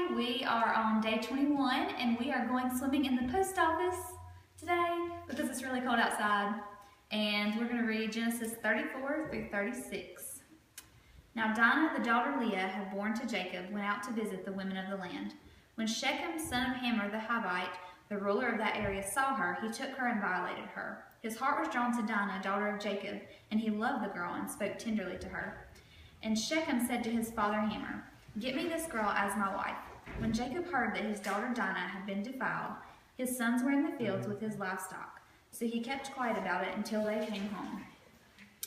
everybody. We are on day 21 and we are going swimming in the post office today because it's really cold outside. And we're going to read Genesis 34 through 36. Now Dinah, the daughter of Leah, had born to Jacob, went out to visit the women of the land. When Shechem, son of Hamor the Hivite, the ruler of that area, saw her, he took her and violated her. His heart was drawn to Dinah, daughter of Jacob, and he loved the girl and spoke tenderly to her. And Shechem said to his father Hamor, "Get me this girl as my wife." When Jacob heard that his daughter Dinah had been defiled, his sons were in the fields with his livestock, so he kept quiet about it until they came home.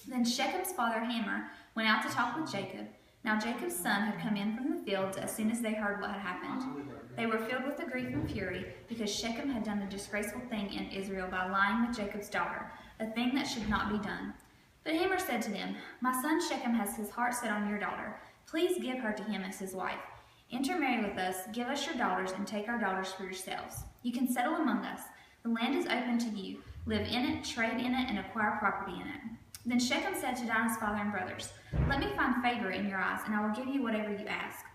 Then Shechem's father Hamor went out to talk with Jacob. Now Jacob's son had come in from the fields as soon as they heard what had happened. They were filled with grief and fury because Shechem had done a disgraceful thing in Israel by lying with Jacob's daughter, a thing that should not be done. But Hamor said to them, "My son Shechem has his heart set on your daughter. Please give her to him as his wife. Intermarry with us, give us your daughters, and take our daughters for yourselves. You can settle among us. The land is open to you. Live in it, trade in it, and acquire property in it." Then Shechem said to Dinah's father and brothers, "Let me find favor in your eyes, and I will give you whatever you ask.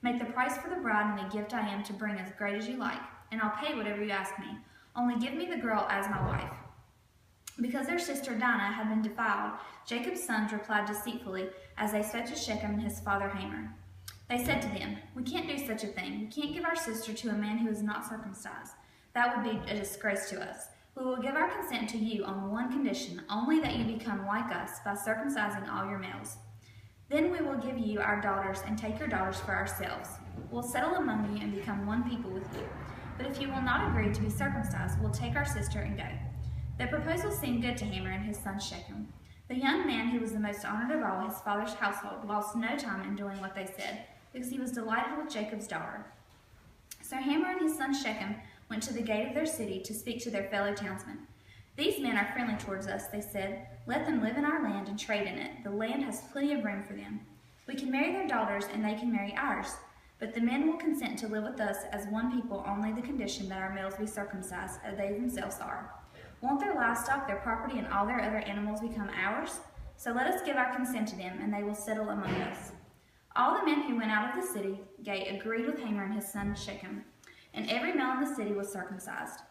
Make the price for the bride and the gift I am to bring as great as you like, and I'll pay whatever you ask me. Only give me the girl as my wife." Because their sister Dinah had been defiled, Jacob's sons replied deceitfully as they spoke to Shechem and his father Hamor. They said to them, "We can't do such a thing. We can't give our sister to a man who is not circumcised. That would be a disgrace to us. We will give our consent to you on one condition, only that you become like us by circumcising all your males. Then we will give you our daughters and take your daughters for ourselves. We'll settle among you and become one people with you. But if you will not agree to be circumcised, we'll take our sister and go." Their proposal seemed good to Hamor and his son Shechem. The young man, who was the most honored of all his father's household, lost no time in doing what they said, because he was delighted with Jacob's daughter. So Hamor and his son Shechem went to the gate of their city to speak to their fellow townsmen. "These men are friendly towards us," they said. "Let them live in our land and trade in it. The land has plenty of room for them. We can marry their daughters and they can marry ours. But the men will consent to live with us as one people, only the condition that our males be circumcised, as they themselves are. Won't their livestock, their property, and all their other animals become ours? So let us give our consent to them, and they will settle among us." All the men who went out of the city gate agreed with Hamor and his son Shechem, and every male in the city was circumcised.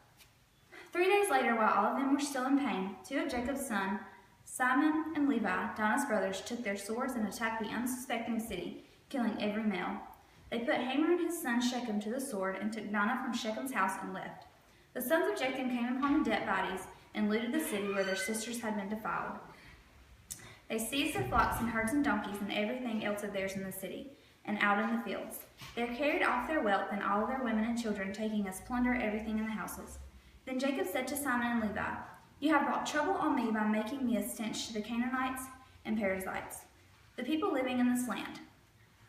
3 days later, while all of them were still in pain, two of Jacob's sons, Simon and Levi, Dinah's brothers, took their swords and attacked the unsuspecting city, killing every male. They put Hamor and his son Shechem to the sword and took Dinah from Shechem's house and left. The sons of Jacob came upon the dead bodies and looted the city where their sisters had been defiled. They seized their flocks and herds and donkeys and everything else of theirs in the city and out in the fields. They carried off their wealth and all their women and children, taking as plunder everything in the houses. Then Jacob said to Simon and Levi, "You have brought trouble on me by making me a stench to the Canaanites and Perizzites, the people living in this land.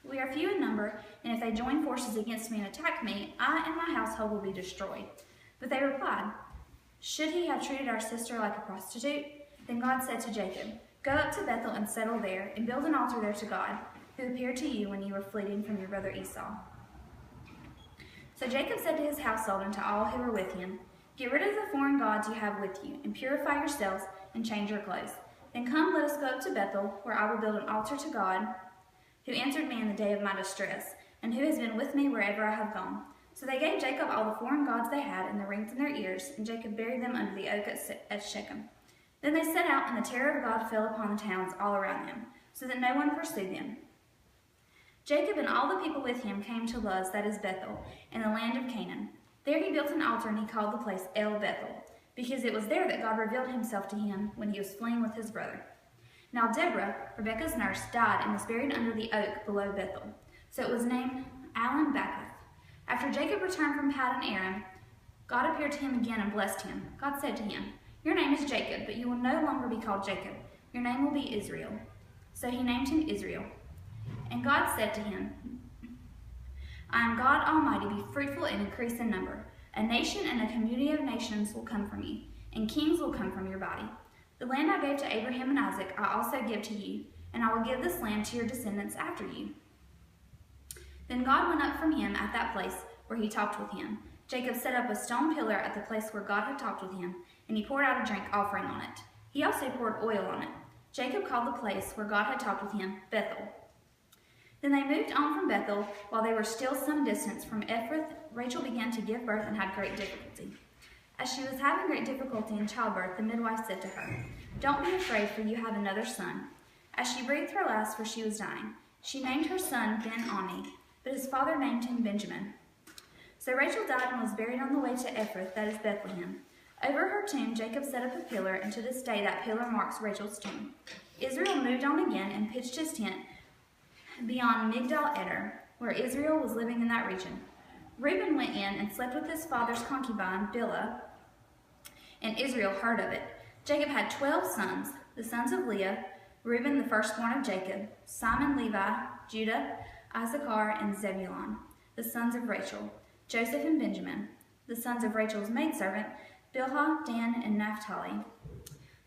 We are few in number, and if they join forces against me and attack me, I and my household will be destroyed." But they replied, "Should he have treated our sister like a prostitute?" Then God said to Jacob, "Go up to Bethel and settle there, and build an altar there to God, who appeared to you when you were fleeing from your brother Esau." So Jacob said to his household and to all who were with him, "Get rid of the foreign gods you have with you, and purify yourselves and change your clothes. Then come, let us go up to Bethel, where I will build an altar to God, who answered me in the day of my distress, and who has been with me wherever I have gone." So they gave Jacob all the foreign gods they had and the rings in their ears, and Jacob buried them under the oak at Shechem. Then they set out, and the terror of God fell upon the towns all around them, so that no one pursued them. Jacob and all the people with him came to Luz, that is Bethel, in the land of Canaan. There he built an altar, and he called the place El Bethel, because it was there that God revealed himself to him when he was fleeing with his brother. Now Deborah, Rebekah's nurse, died and was buried under the oak below Bethel, so it was named Allon-Bacuth. After Jacob returned from Paddan Aram, God appeared to him again and blessed him. God said to him, "Your name is Jacob, but you will no longer be called Jacob. Your name will be Israel." So he named him Israel. And God said to him, "I am God Almighty, be fruitful and increase in number. A nation and a community of nations will come from you, and kings will come from your body. The land I gave to Abraham and Isaac I also give to you, and I will give this land to your descendants after you." Then God went up from him at that place where he talked with him. Jacob set up a stone pillar at the place where God had talked with him, and he poured out a drink offering on it. He also poured oil on it. Jacob called the place where God had talked with him Bethel. Then they moved on from Bethel. While they were still some distance from Ephrath, Rachel began to give birth and had great difficulty. As she was having great difficulty in childbirth, the midwife said to her, "Don't be afraid, for you have another son." As she breathed her last, for she was dying, she named her son Ben-Oni, but his father named him Benjamin. So Rachel died and was buried on the way to Ephrath, that is Bethlehem. Over her tomb, Jacob set up a pillar, and to this day that pillar marks Rachel's tomb. Israel moved on again and pitched his tent beyond Migdal-Eder, where Israel was living in that region. Reuben went in and slept with his father's concubine, Bilhah, and Israel heard of it. Jacob had 12 sons, the sons of Leah, Reuben the firstborn of Jacob, Simon, Levi, Judah, Issachar, and Zebulun, the sons of Rachel, Joseph and Benjamin, the sons of Rachel's maidservant, Bilhah, Dan, and Naphtali,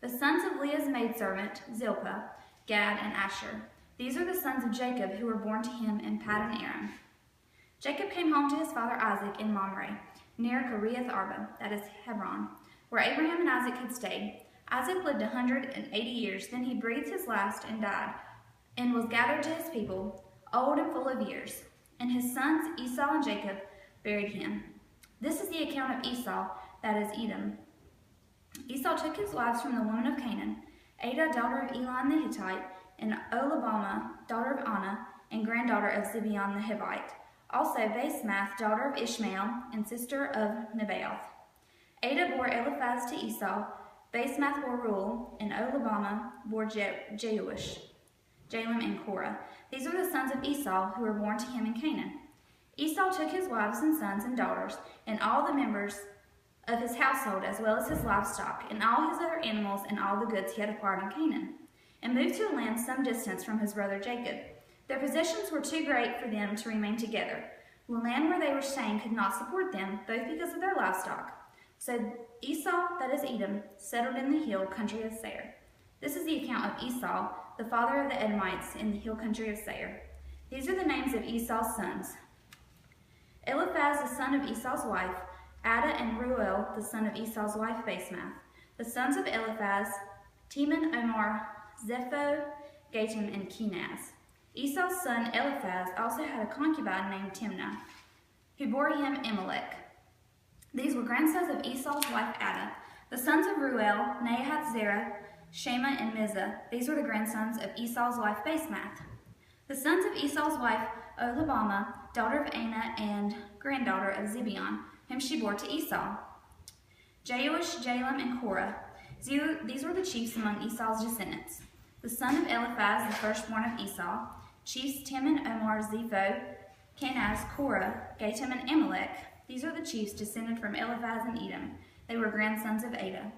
the sons of Leah's maidservant, Zilpah, Gad, and Asher. These are the sons of Jacob who were born to him in Paddan Aram. Jacob came home to his father Isaac in Mamre, near Kiriath Arba, that is Hebron, where Abraham and Isaac had stayed. Isaac lived 180 years, then he breathed his last and died, and was gathered to his people, old and full of years. And his sons Esau and Jacob buried him. This is the account of Esau, that is Edom. Esau took his wives from the women of Canaan, Adah, daughter of Elon the Hittite, and Oholibamah, daughter of Anah, and granddaughter of Zibeon the Hivite. Also Basemath, daughter of Ishmael, and sister of Nebaioth. Adah bore Eliphaz to Esau, Basemath bore Reuel, and Oholibamah bore Jeush, Jalem, and Korah. These are the sons of Esau who were born to him in Canaan. Esau took his wives and sons and daughters, and all the members of his household, as well as his livestock, and all his other animals, and all the goods he had acquired in Canaan, and moved to a land some distance from his brother Jacob. Their possessions were too great for them to remain together. The land where they were staying could not support them, both because of their livestock. So Esau, that is Edom, settled in the hill country of Seir. This is the account of Esau, the father of the Edomites, in the hill country of Seir. These are the names of Esau's sons: Eliphaz, the son of Esau's wife, Adah, and Reuel, the son of Esau's wife, Basemath. The sons of Eliphaz, Teman, Omar, Zepho, Gatam, and Kenaz. Esau's son Eliphaz also had a concubine named Timnah, who bore him Amalek. These were grandsons of Esau's wife Adah. The sons of Reuel, Nahath, Zerah, Shema, and Mizah. These were the grandsons of Esau's wife Basemath. The sons of Esau's wife Oholibamah, daughter of Anah, and granddaughter of Zibeon, whom she bore to Esau: Jeush, Jalem, and Korah. These were the chiefs among Esau's descendants. The son of Eliphaz, the firstborn of Esau, chiefs Teman, Omar, Zepho, Kenaz, Korah, Gatam, and Amalek. These are the chiefs descended from Eliphaz and Edom. They were grandsons of Adah.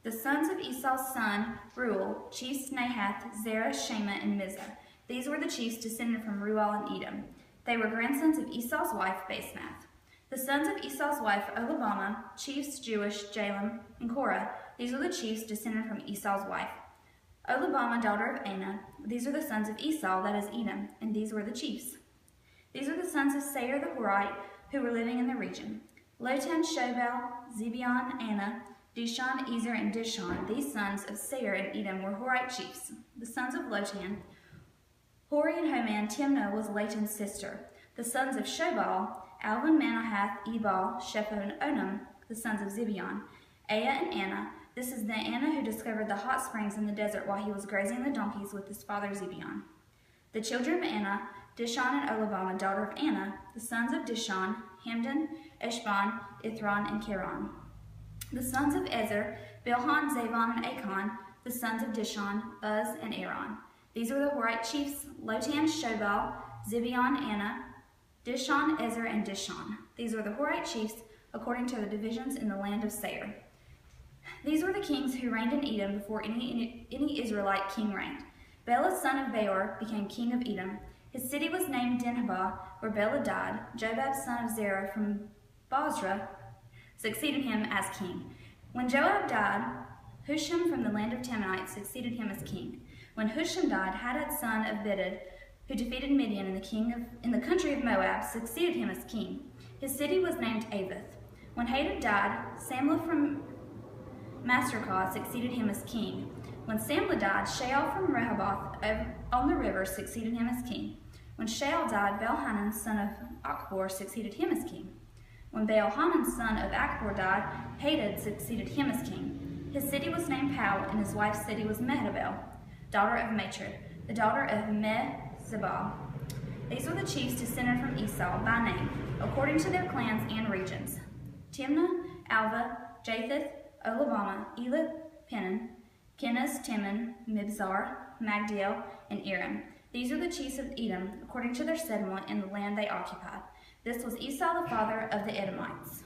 The sons of Esau's son Reuel, chiefs Nahath, Zerah, Shema, and Mizah. These were the chiefs descended from Reuel and Edom. They were grandsons of Esau's wife Basemath. The sons of Esau's wife Oholibamah, chiefs Jeush, Jalem, and Korah. These are the chiefs descended from Esau's wife Oholibamah, daughter of Anah. These are the sons of Esau, that is Edom, and these were the chiefs. These are the sons of Seir the Horite, who were living in the region: Lotan, Shobal, Zibeon, Anah, Dishon, Ezer, and Dishon. These sons of Seir and Edom were Horite chiefs. The sons of Lotan, Hori and Homan. Timnah was Latan's sister. The sons of Shobal, Alvan, Manahath, Ebal, Shepho, and Onam. The sons of Zibeon, Aya and Anah. This is the Anah who discovered the hot springs in the desert while he was grazing the donkeys with his father Zibeon. The children of Anah, Dishon and Oholibamah, daughter of Anah. The sons of Dishon, Hamdan, Eshban, Ithron, and Cheran. The sons of Ezer, Bilhan, Zavon, and Achan. The sons of Dishon, Uz, and Aaron. These were the Horite chiefs: Lotan, Shobal, Zibeon, Anah, Dishon, Ezer, and Dishon. These were the Horite chiefs according to the divisions in the land of Seir. These were the kings who reigned in Edom before any Israelite king reigned. Bela, son of Beor, became king of Edom. His city was named Dinhabah, where Bela died. Jobab, son of Zerah from Bozrah, succeeded him as king. When Joab died, Husham from the land of Temanites succeeded him as king. When Husham died, Hadad, son of Bedad, who defeated Midian in the country of Moab, succeeded him as king. His city was named Avith. When Hadad died, Samlah from Masrekah succeeded him as king. When Samlah died, Shael from Rehoboth on the river succeeded him as king. When Shaul died, Baal-Hanan, son of Achbor, succeeded him as king. When Baal-Hanan, son of Achbor, died, Hadad succeeded him as king. His city was named Pau, and his wife's city was Mehetabel, daughter of Matred, the daughter of Mezabah. These were the chiefs descended from Esau by name, according to their clans and regions: Timnah, Alva, Japheth, Olabama, Elith, Penan, Kenaz, Timon, Mibzar, Magdiel, and Aram. These are the chiefs of Edom, according to their settlement in the land they occupied. This was Esau, the father of the Edomites.